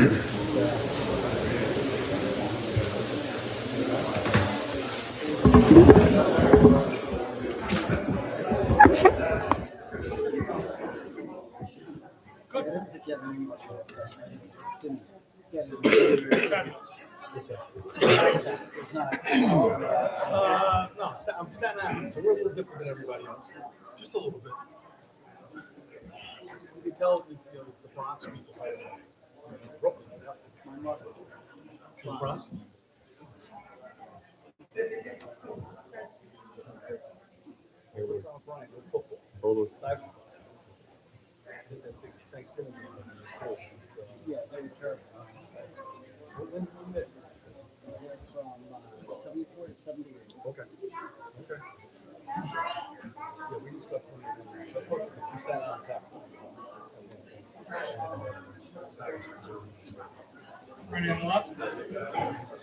No, I'm Staten Island, so we're a little different than everybody else. Just a little bit. You can tell the Bronx people right away. Brooklyn, my mother. Bronx. Thanksgiving. Yeah, they were terrible. When did it? From 74 to 78. Okay. Yeah, we used stuff from Staten Island top. Ready on the left?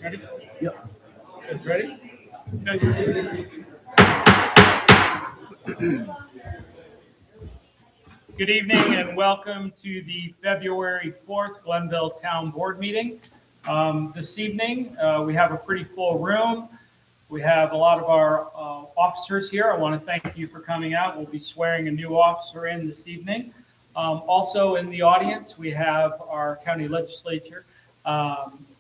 Ready? Yep. Ready? Good. Good evening and welcome to the February 4th Glenville Town Board meeting. This evening, we have a pretty full room. We have a lot of our officers here. I want to thank you for coming out. We'll be swearing a new officer in this evening. Also in the audience, we have our county legislature,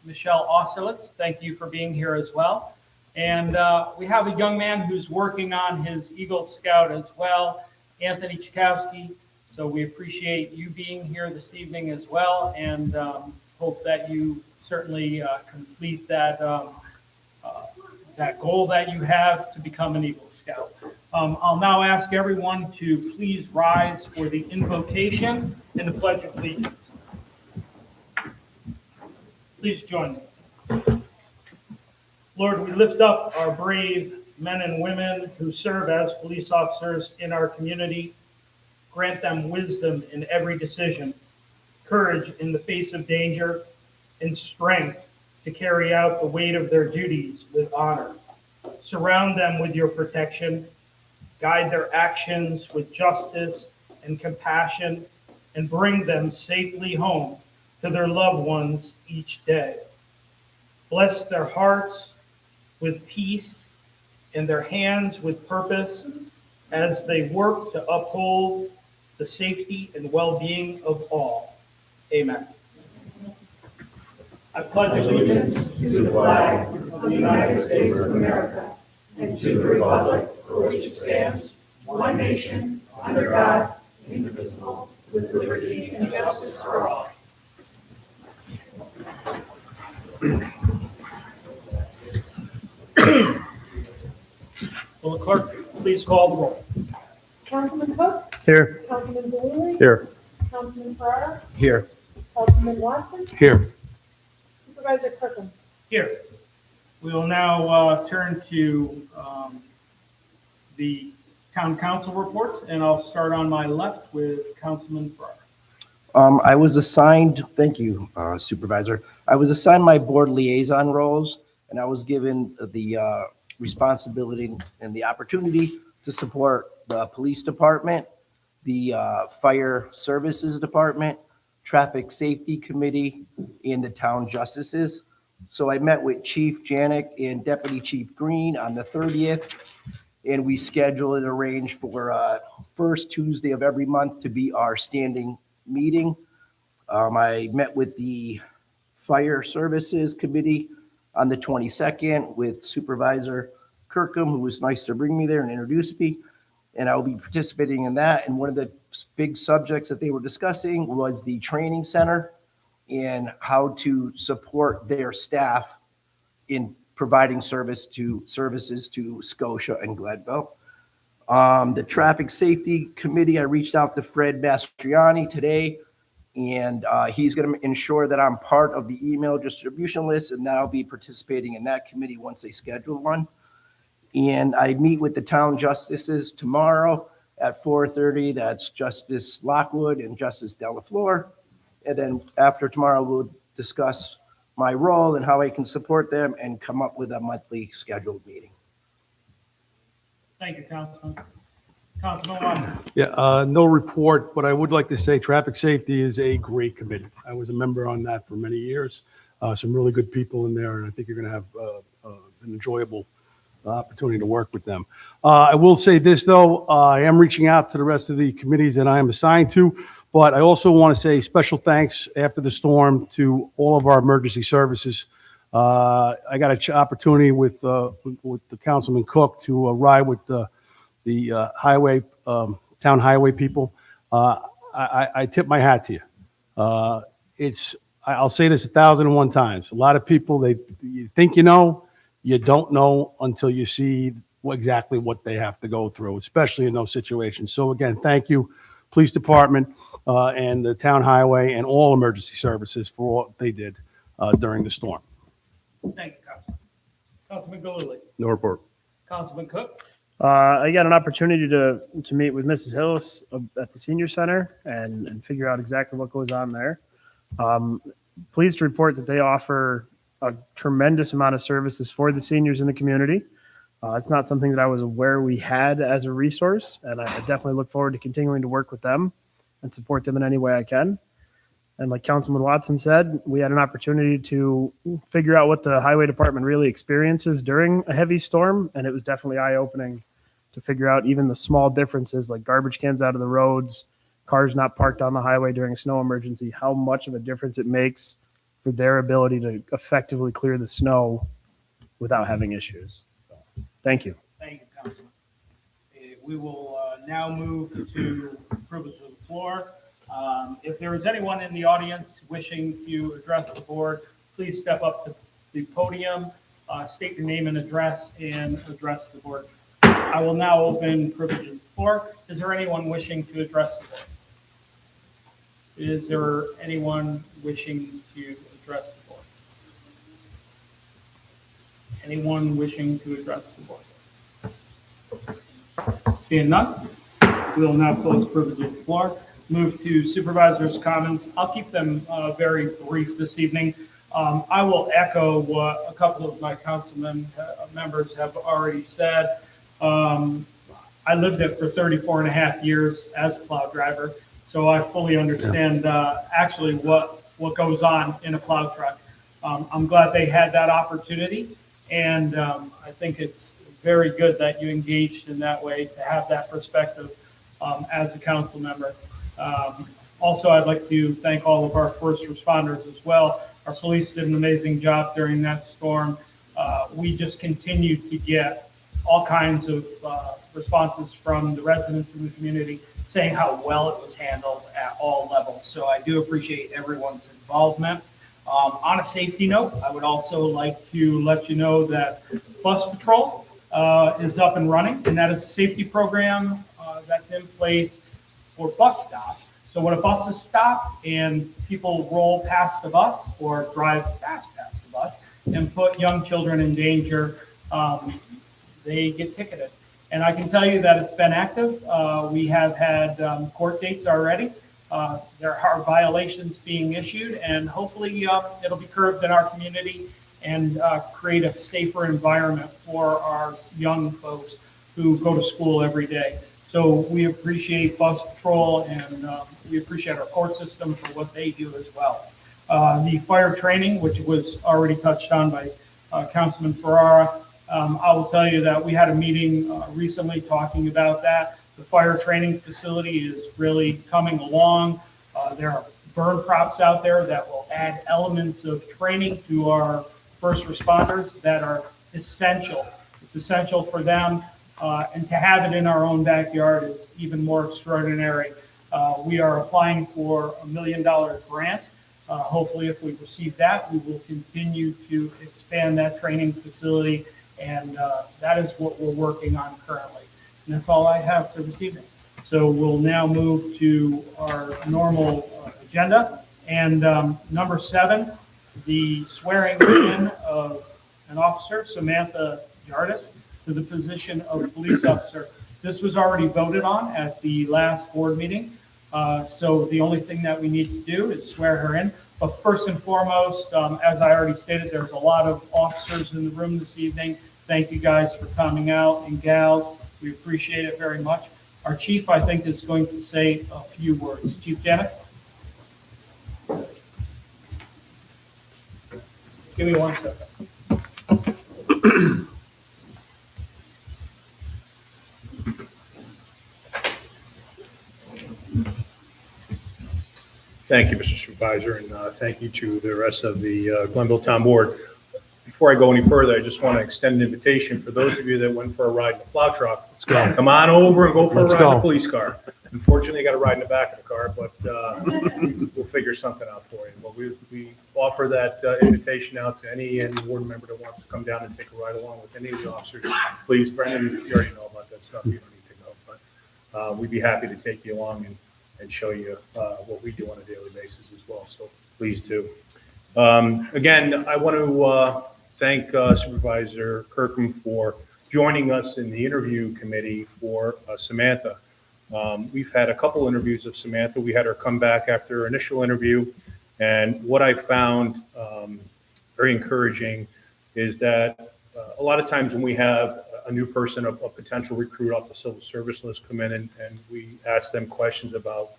Michelle Osterlitz. Thank you for being here as well. And we have a young man who's working on his Eagle Scout as well, Anthony Chakowski. So we appreciate you being here this evening as well, and hope that you certainly complete that that goal that you have to become an Eagle Scout. I'll now ask everyone to please rise for the invocation and the Pledge of Allegiance. Please join me. Lord, we lift up our brave men and women who serve as police officers in our community. Grant them wisdom in every decision, courage in the face of danger, and strength to carry out the weight of their duties with honor. Surround them with your protection, guide their actions with justice and compassion, and bring them safely home to their loved ones each day. Bless their hearts with peace and their hands with purpose as they work to uphold the safety and well-being of all. Amen. I pledge allegiance to the flag of the United States of America and to the republic for which it stands, one nation, under God, indivisible, with liberty and justice for all. Will the clerk please call the roll? Councilman Cook? Here. Councilman Blue? Here. Councilman Farrar? Here. Councilman Watson? Here. Supervisor Kirkham? Here. We will now turn to the town council reports, and I'll start on my left with Councilman Farrar. I was assigned, thank you, Supervisor. I was assigned my board liaison roles, and I was given the responsibility and the opportunity to support the police department, the fire services department, traffic safety committee, and the town justices. So I met with Chief Janik and Deputy Chief Green on the 30th, and we scheduled and arranged for first Tuesday of every month to be our standing meeting. I met with the fire services committee on the 22nd with Supervisor Kirkham, who was nice to bring me there and introduce me. And I'll be participating in that. And one of the big subjects that they were discussing was the training center and how to support their staff in providing services to Scotia and Glenville. The traffic safety committee, I reached out to Fred Mastriani today, and he's going to ensure that I'm part of the email distribution list, and that I'll be participating in that committee once they schedule one. And I meet with the town justices tomorrow at 4:30. That's Justice Lockwood and Justice Delafleur. And then after tomorrow, we'll discuss my role and how I can support them and come up with a monthly scheduled meeting. Thank you, Councilman. Councilman Watson. Yeah, no report, but I would like to say traffic safety is a great committee. I was a member on that for many years. Some really good people in there, and I think you're going to have an enjoyable opportunity to work with them. I will say this, though, I am reaching out to the rest of the committees that I am assigned to, but I also want to say special thanks after the storm to all of our emergency services. I got an opportunity with the Councilman Cook to ride with the highway, town highway people. I tip my hat to you. I'll say this 1,001 times. A lot of people, you think you know, you don't know until you see exactly what they have to go through, especially in those situations. So again, thank you, police department and the town highway and all emergency services for what they did during the storm. Thank you, Councilman. Councilman Galuli. No report. Councilman Cook. I got an opportunity to meet with Mrs. Hillis at the senior center and figure out exactly what goes on there. Pleased to report that they offer a tremendous amount of services for the seniors in the community. It's not something that I was aware we had as a resource, and I definitely look forward to continuing to work with them and support them in any way I can. And like Councilman Watson said, we had an opportunity to figure out what the highway department really experiences during a heavy storm, and it was definitely eye-opening to figure out even the small differences like garbage cans out of the roads, cars not parked on the highway during a snow emergency, how much of a difference it makes for their ability to effectively clear the snow without having issues. So, thank you. Thank you, Councilman. We will now move to privilege of the floor. If there is anyone in the audience wishing to address the board, please step up to the podium, state your name and address, and address the board. I will now open privilege of the floor. Is there anyone wishing to address the board? Is there anyone wishing to address the board? Anyone wishing to address the board? Seeing none, we will now close privilege of the floor. Move to supervisors' comments. I'll keep them very brief this evening. I will echo what a couple of my councilmen members have already said. I lived it for 34 and a half years as a plow driver, so I fully understand actually what goes on in a plow truck. I'm glad they had that opportunity, and I think it's very good that you engaged in that way to have that perspective as a council member. Also, I'd like to thank all of our first responders as well. Our police did an amazing job during that storm. We just continued to get all kinds of responses from the residents in the community saying how well it was handled at all levels. So I do appreciate everyone's involvement. On a safety note, I would also like to let you know that Bus Patrol is up and running, and that is a safety program that's in place for bus stops. So when a bus is stopped and people roll past the bus or drive fast past the bus and put young children in danger, they get ticketed. And I can tell you that it's been active. We have had court dates already. There are violations being issued, and hopefully it'll be curbed in our community and create a safer environment for our young folks who go to school every day. So we appreciate Bus Patrol, and we appreciate our court system for what they do as well. The fire training, which was already touched on by Councilman Ferrara, I will tell you that we had a meeting recently talking about that. The fire training facility is really coming along. There are burn props out there that will add elements of training to our first responders that are essential. It's essential for them, and to have it in our own backyard is even more extraordinary. We are applying for $1 million grant. Hopefully, if we receive that, we will continue to expand that training facility, and that is what we're working on currently. And that's all I have for this evening. So we'll now move to our normal agenda. And number 7, the swearing in of an officer, Samantha Yardis, to the position of police officer. This was already voted on at the last board meeting. So the only thing that we need to do is swear her in. But first and foremost, as I already stated, there's a lot of officers in the room this evening. Thank you guys for coming out, and gals. We appreciate it very much. Our chief, I think, is going to say a few words. Chief Janik? Give me 1 second. Thank you, Mr. Supervisor, and thank you to the rest of the Glenville Town Board. Before I go any further, I just want to extend an invitation for those of you that went for a ride in the plow truck. Let's go. Come on over and go for Let's a ride in go. the police car. Unfortunately, I got to ride in the back of the car, but we'll figure something out for you. But we offer that invitation out to any board member that wants to come down and take a ride along with any of the officers. Please, Brendan, you already know about that stuff. You don't need to go, but we'd be happy to take you along and show you what we do on a daily basis as well. So please do. Again, I want to thank Supervisor Kirkham for joining us in the interview committee for Samantha. We've had a couple interviews of Samantha. We had her come back after her initial interview. And what I found very encouraging is that a lot of times when we have a new person, a potential recruit off the civil service list come in and we ask them questions about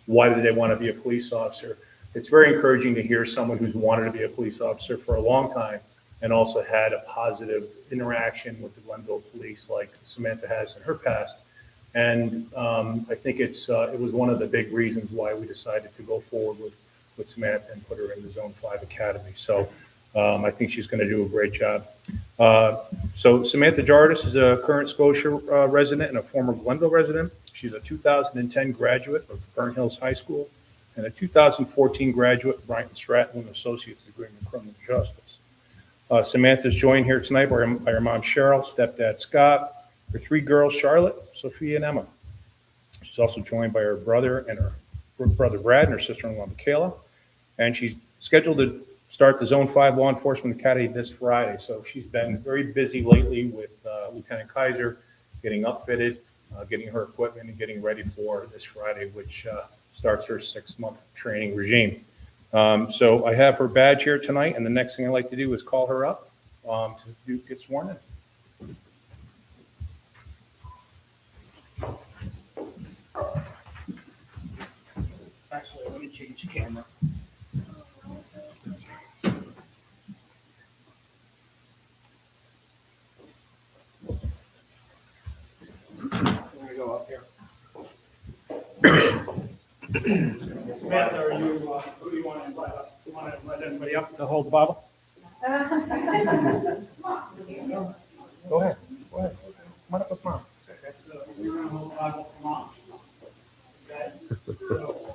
why do they want to be a police officer. It's very encouraging to hear someone who's wanted to be a police officer for a long time and also had a positive interaction with the Glenville police like Samantha has in her past. And I think it was one of the big reasons why we decided to go forward with Samantha and put her in the Zone 5 Academy. So I think she's going to do a great job. So Samantha Jardis is a current Scotia resident and a former Glenville resident. She's a 2010 graduate of Burn Hills High School and a 2014 graduate of Bryant Stratton with an associate's degree in criminal justice. Samantha's joined here tonight by her mom, Cheryl, stepdad, Scott, her 3 girls, Charlotte, Sophia, and Emma. She's also joined by her brother and her brother, Brad, and her sister-in-law, Michaela. And she's scheduled to start the Zone 5 Law Enforcement Academy this Friday. So she's been very busy lately with Lieutenant Kaiser, getting upfitted, getting her equipment, and getting ready for this Friday, which starts her 6-month training regime. So I have her badge here tonight, and the next thing I'd like to do is call her up to get sworn in. Actually, let me change the camera. There we go up here. Samantha, are you, who do you want to invite up? Do you want to invite anybody up to hold the Bible? Go ahead. Go ahead. Come on up with mom. Okay, so we're going to hold the Bible for mom. Okay? So,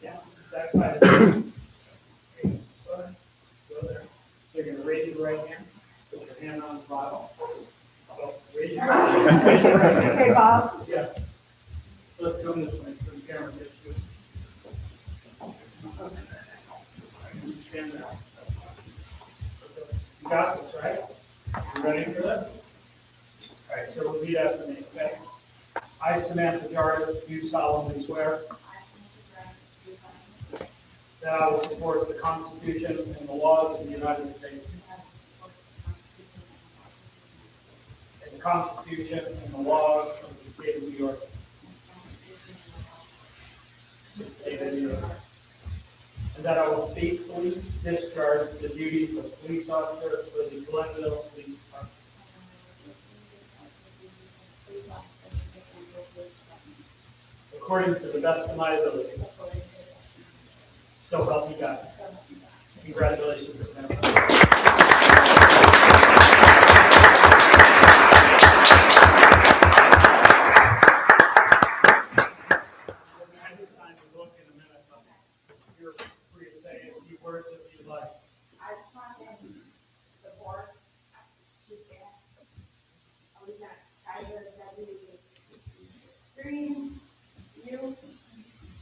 yeah, that side. Okay, go there. You're going to raise your right hand. Put your hand on the Bible. So, raise your right hand. Raise your right hand. Okay, Bob. Yeah. Let's come this way so the camera gets you. Stand there. You got this, right? You ready for this? All right, so repeat after me, okay? I, Samantha Jardis, do solemnly swear that I will support the Constitution and the laws of the United States, and the Constitution and the laws of the state of New York, the state of New York, and that I will faithfully discharge the duties of police officer for the Glenville Police Department, according to the best of my ability. So help me God. Congratulations, Samantha. I just signed the book in a minute, but you're free to say a few words if you'd like. I just want to thank the board, Chief Dan, Lieutenant Kaiser, Deputy Green, you,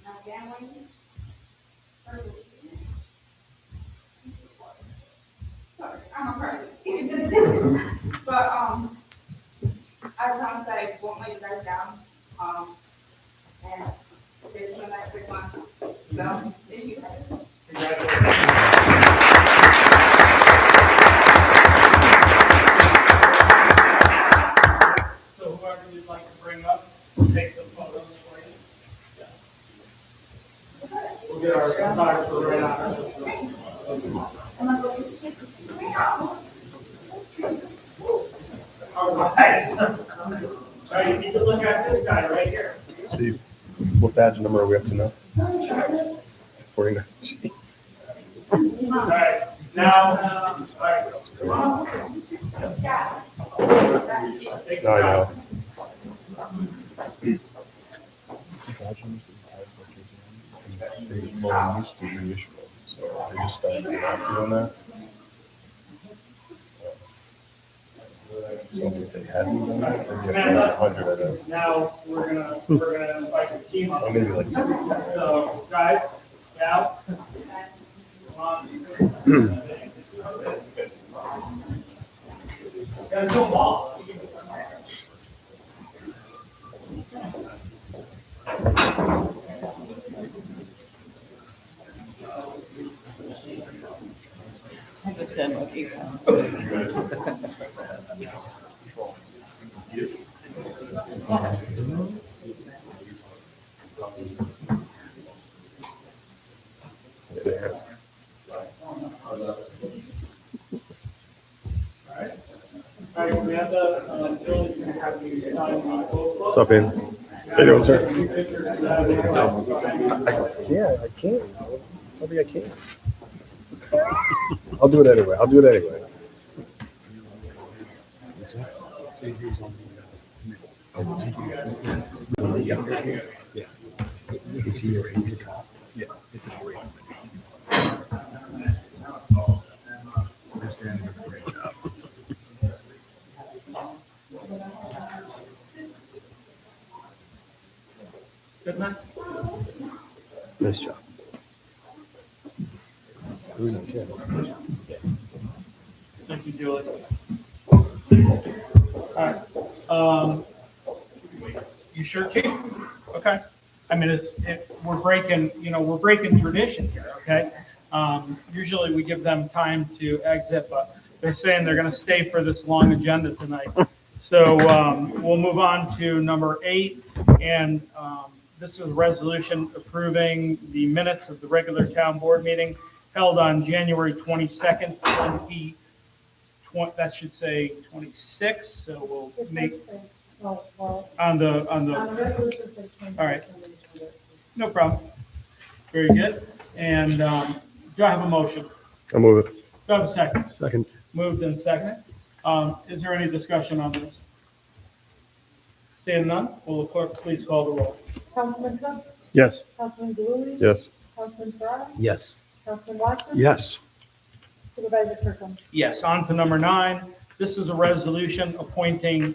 my family, sorry, I'm a president. But, I just want to say, won't let you guys down, and it's been like 6 months, so, thank you guys. Congratulations. So whoever you'd like to bring up, We'll get our photographer right on it. All right. All right, you need to look at this guy right here. Steve, what badge number are we up to now? 49. All right, now, all right. No, I know. They well, used to reissue them, so they just started doing that. So if they hadn't done that, they'd get like 100 of them. Now, we're gonna invite the team up. Or maybe like 70. So, guys, Val. Come on. Gotta do them all. All right, Amanda, Bill's gonna have you sign the oath. What's up, Ian? How you doing, sir? Yeah, I can't. I think I can. I'll do it anyway. Is he your cop? Yeah, it's a great. Good man. Nice job. Really nice, yeah. Thank you, Julie. All right. You sure, Chief? Okay. I mean, we're breaking tradition here, okay? Usually we give them time to exit, but they're saying they're gonna stay for this long agenda tonight. So, we'll move on to number 8, and, this is a resolution approving the minutes of the regular town board meeting held on January 22nd, that should say 26, so we'll make on the, all right. No problem. Very good. And do I have a motion? I'll move it. Do I have a second? Second. Moved and seconded. Is there any discussion on this? Seeing none, will the clerk please call the roll? Councilman Cook? Yes. Councilman Blue? Yes. Councilman Farrar? Yes. Councilman Watson? Yes. Supervisor Kirkland? Yes, on to number 9. This is a resolution appointing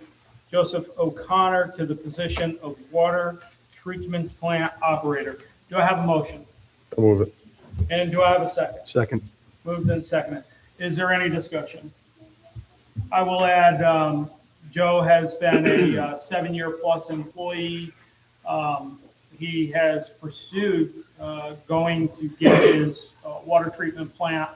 Joseph O'Connor to the position of water treatment plant operator. Do I have a motion? I'll move it. And do I have a second? Second. Moved and seconded. Is there any discussion? I will add, Joe has been a 7-year plus employee. He has pursued going to get his water treatment plant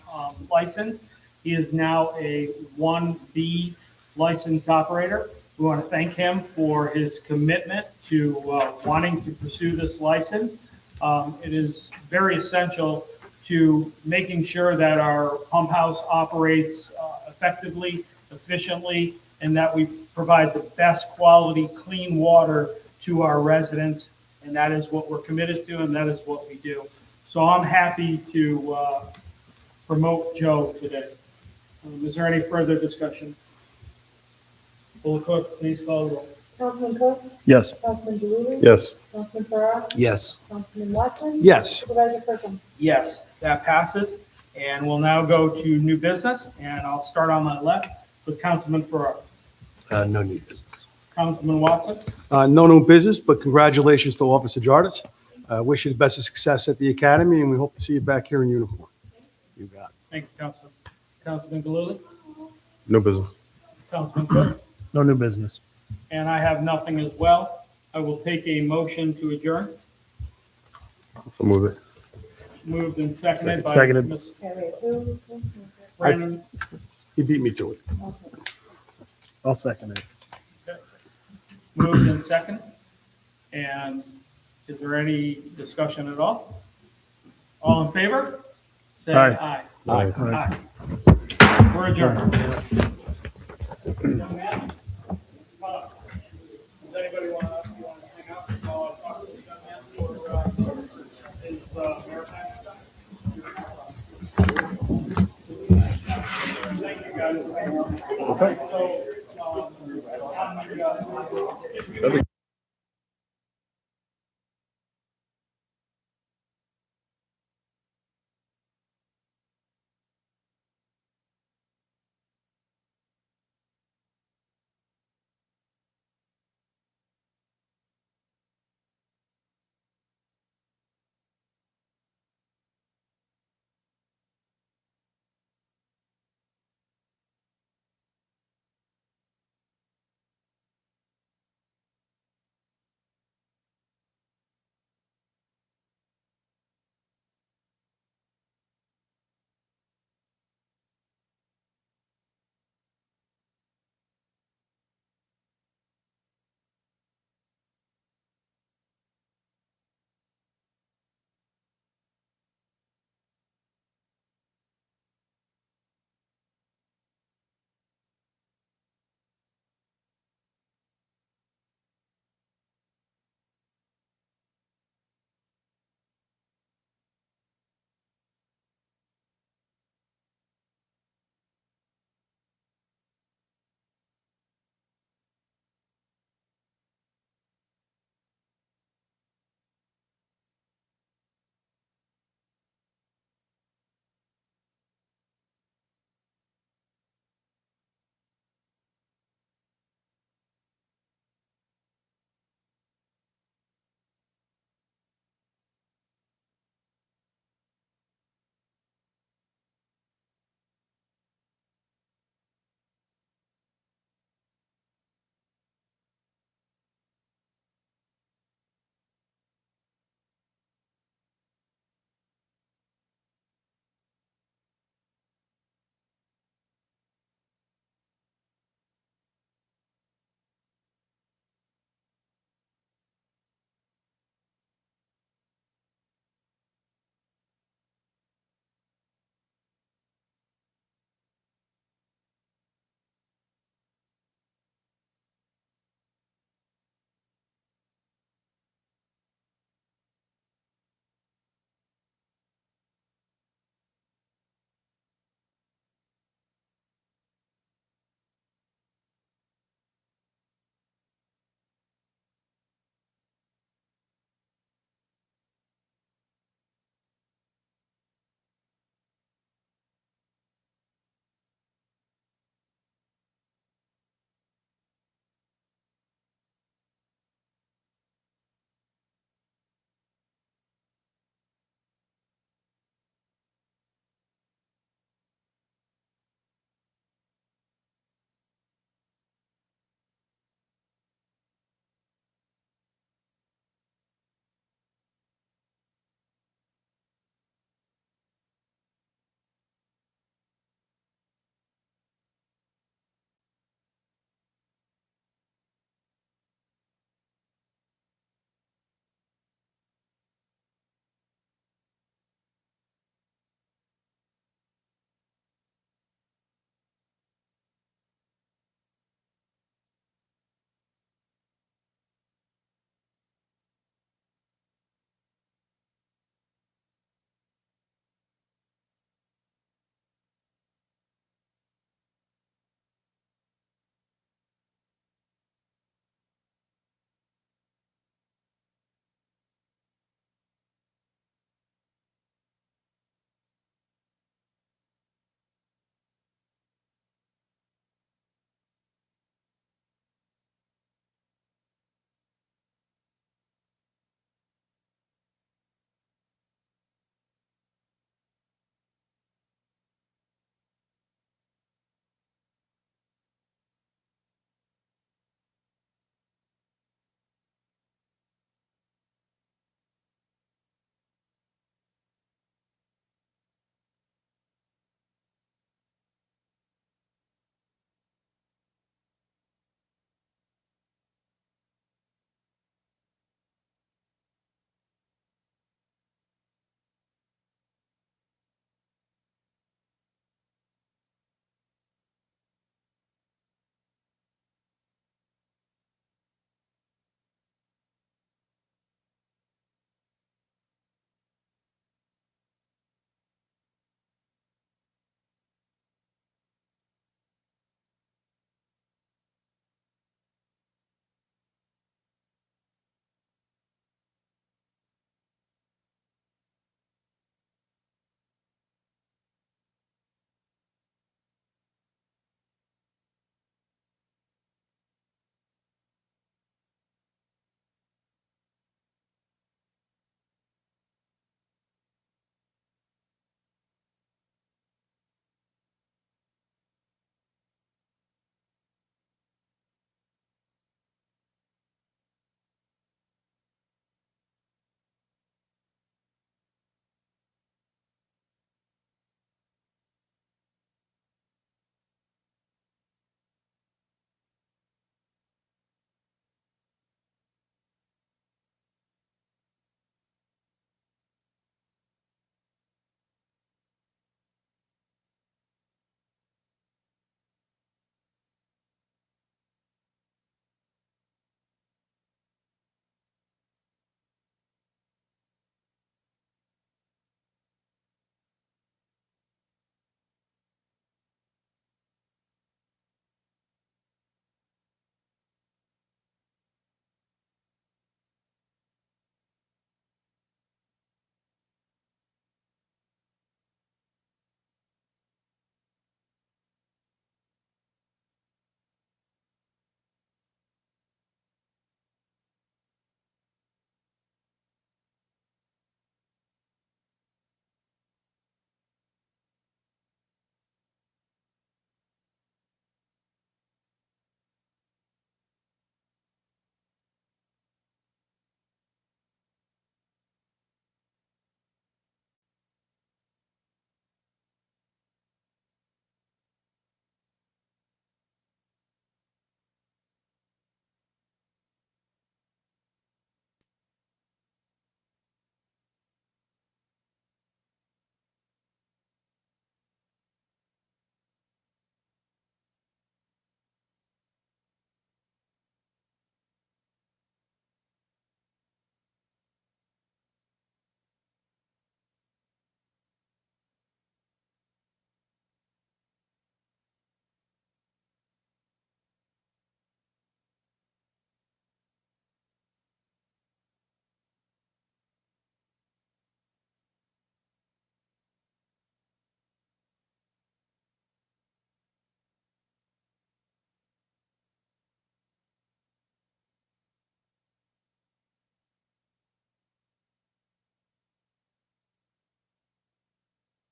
license. He is now a 1B licensed operator. We want to thank him for his commitment to wanting to pursue this license. It is very essential to making sure that our pump house operates effectively, efficiently, and that we provide the best quality, clean water to our residents. And that is what we're committed to, and that is what we do. So I'm happy to promote Joe today. Is there any further discussion? Will the clerk please call the roll? Councilman Cook? Yes. Councilman Blue? Yes. Councilman Farrar? Yes. Councilman Watson? Yes. Supervisor Kirkland? Yes, that passes. And we'll now go to new business, and I'll start on my left with Councilman Farrar. No new business. Councilman Watson? No new business, but congratulations to Officer Jardis. Wish you the best of success at the academy, and we hope to see you back here in uniform. You got it. Thank you, Councilman. Councilman Galuli? No business. Councilman Cook? No new business. And I have nothing as well. I will take a motion to adjourn. I'll move it. Moved and seconded by Seconded. Ms. Okay, who? Brandon. He beat me to it. I'll second it. Moved and seconded. And is there any discussion at all? All in favor? Say Aye. aye. Aye. Aye. We're adjourned. Young man, come on up. Does anybody want to hang out while I talk to the young man for his maritime stuff? Thank you, guys. Okay. So